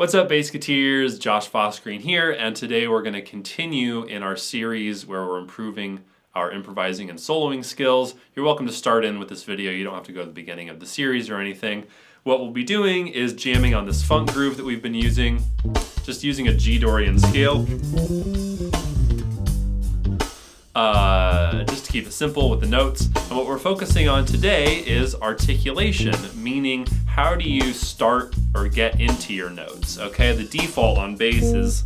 What's up, Bassketeers? Josh Fossgreen here, and today we're going to continue in our series where we're improving our improvising and soloing skills. You're welcome to start in with this video. You don't have to go to the beginning of the series or anything. What we'll be doing is jamming on this funk groove that we've been using, just using a G Dorian scale. Just to keep it simple with the notes. And what we're focusing on today is articulation, meaning how do you start or get into your notes, okay? The default on bass is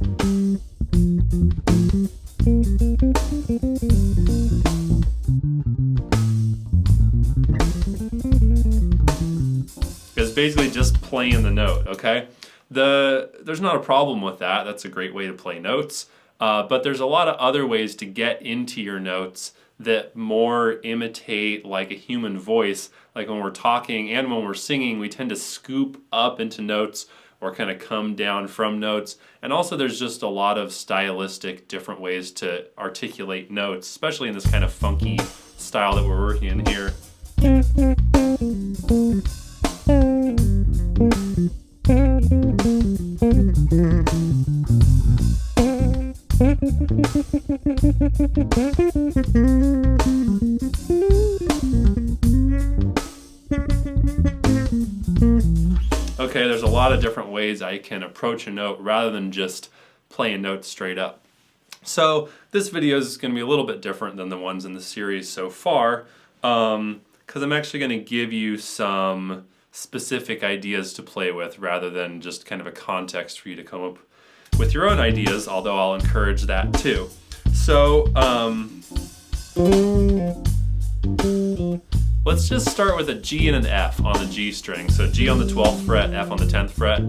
basically just playing the note, okay? There's not a problem with that. That's a great way to play notes. But there's a lot of other ways to get into your notes that more imitate like a human voice. Like when we're talking and when we're singing, we tend to scoop up into notes or kind of come down from notes. And also there's just a lot of stylistic different ways to articulate notes, especially in this kind of funky style that we're working in here. Okay, there's a lot of different ways I can approach a note rather than just playing notes straight up. So this video is going to be a little bit different than the ones in the series so far, because I'm actually going to give you some specific ideas to play with rather than just kind of a context for you to come up with your own ideas, although I'll encourage that too. So let's just start with a G and an F on the G string. So G on the 12th fret, F on the 10th fret.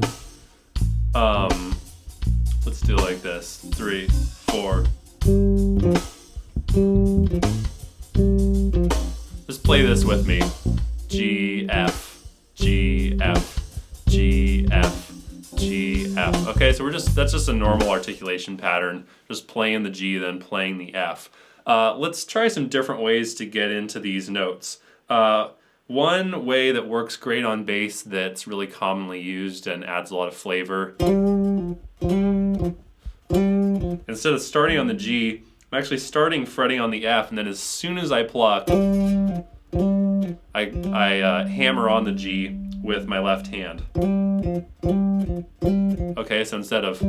Let's do it like this. 3, 4. Just play this with me. G, F, G, F, G, F, G, F. Okay, so that's just a normal articulation pattern. Just playing the G, then playing the F. Let's try some different ways to get into these notes. One way that works great on bass that's really commonly used and adds a lot of flavor. Instead of starting on the G, I'm actually starting fretting on the F, and then as soon as I pluck, I hammer on the G with my left hand. Okay, so instead of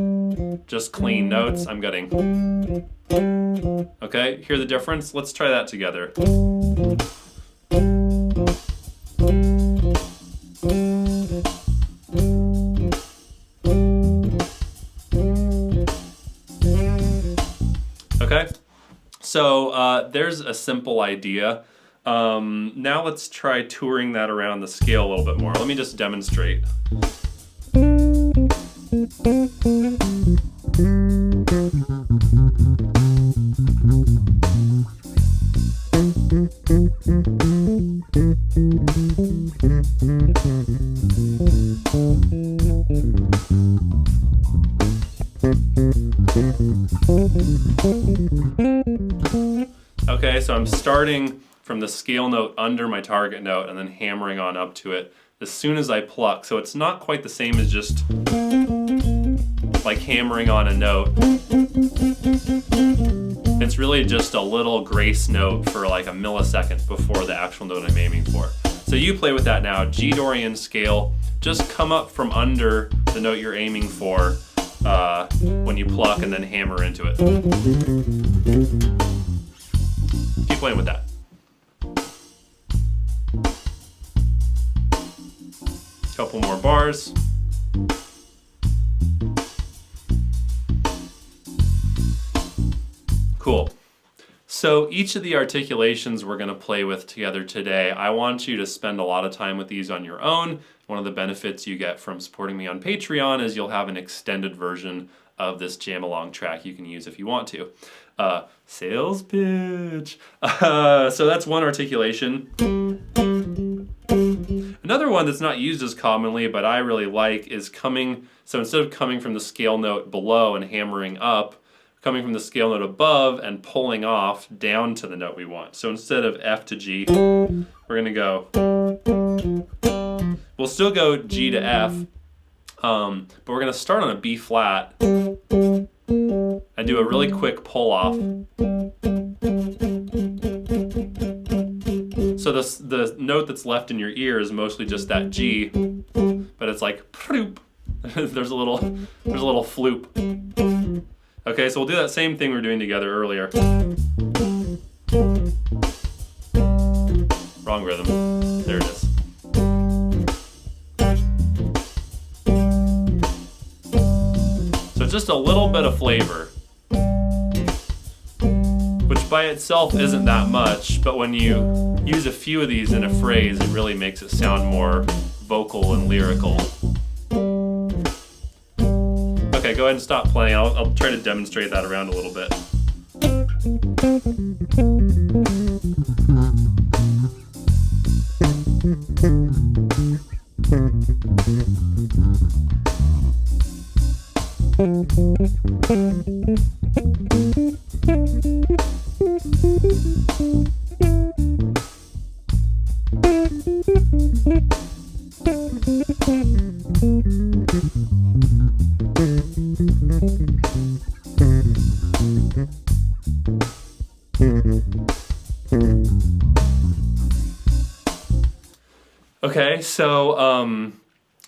just clean notes, I'm getting. Okay, hear the difference? Let's try that together. Okay, so there's a simple idea. Now let's try touring that around the scale a little bit more. Let me just demonstrate. Okay, so I'm starting from the scale note under my target note and then hammering on up to it as soon as I pluck. So it's not quite the same as just like hammering on a note. It's really just a little grace note for like a millisecond before the actual note I'm aiming for. So you play with that now. G Dorian scale, just come up from under the note you're aiming for when you pluck and then hammer into it. Keep playing with that. Couple more bars. Cool. So each of the articulations we're going to play with together today, I want you to spend a lot of time with these on your own. One of the benefits you get from supporting me on Patreon is you'll have an extended version of this jam along track you can use if you want to. Sales pitch. So that's one articulation. Another one that's not used as commonly, but I really like, is so instead of coming from the scale note below and hammering up, coming from the scale note above and pulling off down to the note we want. So instead of F to G, we're going to go, we'll still go G to F, But we're gonna start on a B flat and do a really quick pull off. So the note that's left in your ear is mostly just that G, but it's like there's a little floop. Okay, so we'll do that same thing we were doing together earlier. Wrong rhythm. There it is. So just a little bit of flavor, which by itself isn't that much, but when you use a few of these in a phrase, it really makes it sound more vocal and lyrical. Okay, go ahead and stop playing. I'll try to demonstrate that around a little bit. Okay, so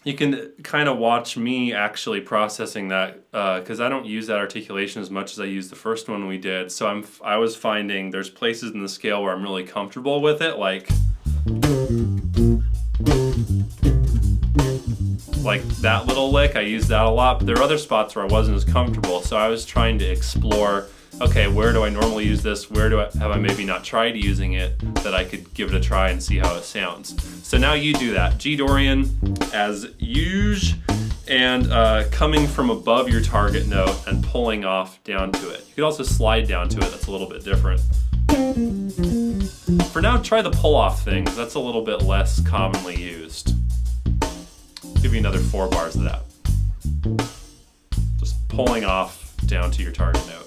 you can kind of watch me actually processing that because I don't use that articulation as much as I used the first one we did. So I was finding there's places in the scale where I'm really comfortable with it, like that little lick. I use that a lot, but there are other spots where I wasn't as comfortable. So I was trying to explore, okay, where do I normally use this? Where have I maybe not tried using it that I could give it a try and see how it sounds? So now you do that. G Dorian as usual, and coming from above your target note and pulling off down to it. You could also slide down to it. That's a little bit different. For now, try the pull off thing. That's a little bit less commonly used. Give you another 4 bars of that. Just pulling off down to your target note.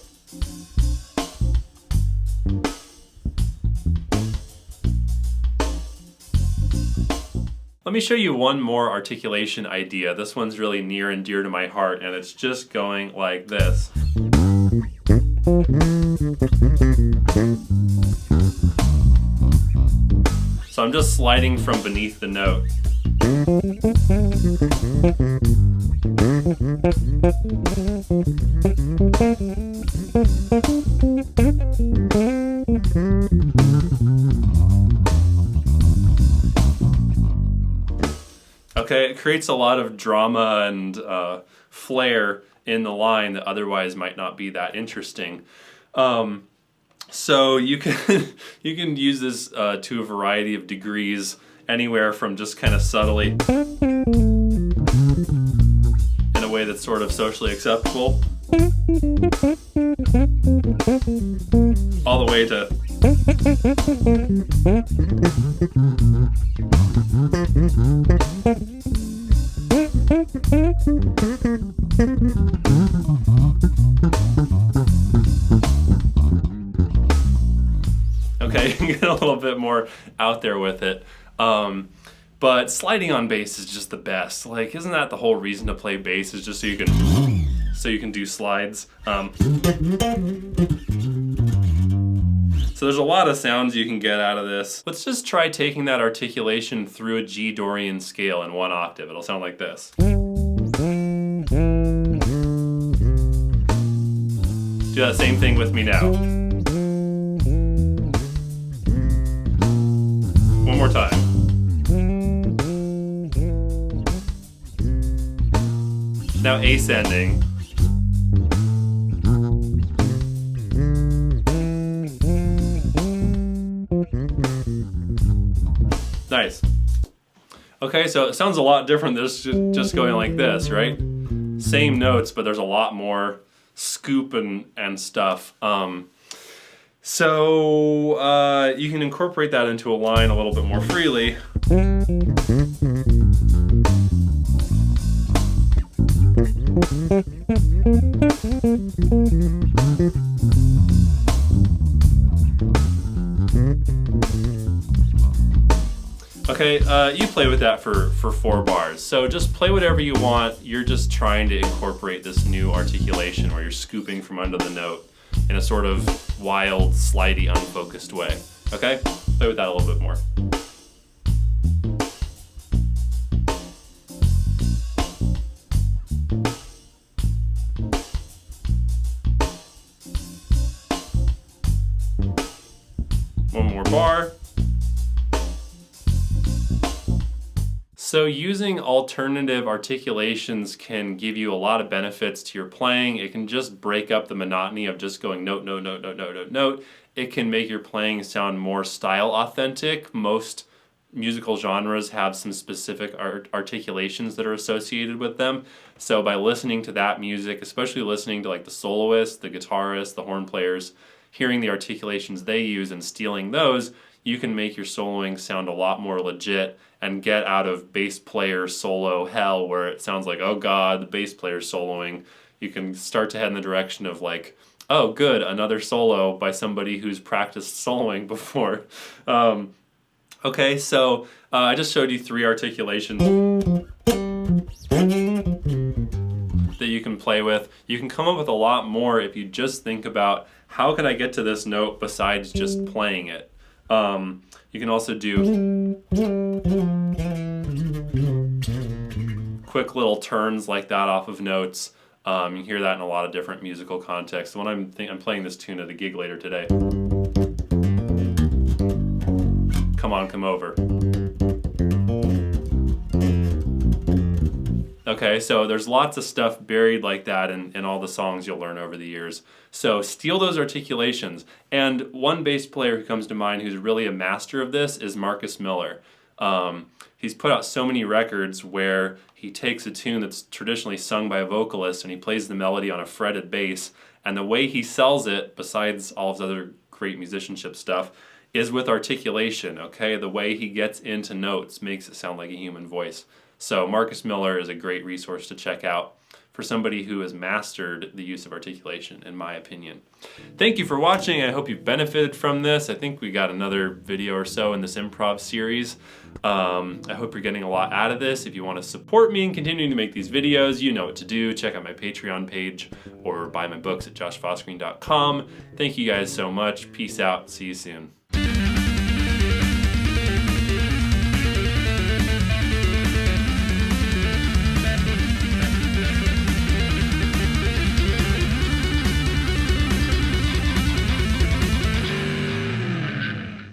Let me show you one more articulation idea. This one's really near and dear to my heart, and it's just going like this. So I'm just sliding from beneath the note. Okay, it creates a lot of drama and flair in the line that otherwise might not be that interesting. So you can you can use this to a variety of degrees, anywhere from just kind of subtly in a way that's sort of socially acceptable, all the way to okay, you can get a little bit more out there with it. But sliding on bass is just the best. Like, isn't that the whole reason to play bass, is just so you can do slides? So there's a lot of sounds you can get out of this. Let's just try taking that articulation through a G Dorian scale in 1 octave. It'll sound like this. Do that same thing with me now. One more time. Now ascending. Nice. Okay, so it sounds a lot different than just going like this, right? Same notes, but there's a lot more scoop and stuff. So you can incorporate that into a line a little bit more freely. Okay, you play with that for 4 bars. So just play whatever you want. You're just trying to incorporate this new articulation where you're scooping from under the note in a sort of wild, slidey, unfocused way. Okay? Play with that a little bit more. One more bar. So using alternative articulations can give you a lot of benefits to your playing. It can just break up the monotony of just going note, note, note, note, note, note, note. It can make your playing sound more style authentic. Most musical genres have some specific articulations that are associated with them. So by listening to that music, especially listening to like the soloists, the guitarists, the horn players, hearing the articulations they use and stealing those, you can make your soloing sound a lot more legit and get out of bass player solo hell where it sounds like, oh God, the bass player soloing. You can start to head in the direction of like, oh good, another solo by somebody who's practiced soloing before. Okay, so I just showed you 3 articulations that you can play with. You can come up with a lot more if you just think about how can I get to this note besides just playing it. You can also do quick little turns like that off of notes. You hear that in a lot of different musical contexts. When I'm playing this tune at a gig later today. Come on, come over. Okay, so there's lots of stuff buried like that in all the songs you'll learn over the years. So steal those articulations. And one bass player who comes to mind who's really a master of this is Marcus Miller. He's put out so many records where he takes a tune that's traditionally sung by a vocalist and he plays the melody on a fretted bass. And the way he sells it, besides all of his other great musicianship stuff, is with articulation, okay? The way he gets into notes makes it sound like a human voice. So Marcus Miller is a great resource to check out for somebody who has mastered the use of articulation, in my opinion. Thank you for watching. I hope you've benefited from this. I think we got another video or so in this improv series. I hope you're getting a lot out of this. If you want to support me in continuing to make these videos, you know what to do. Check out my Patreon page or buy my books at joshfossgreen.com. Thank you guys so much. Peace out. See you soon.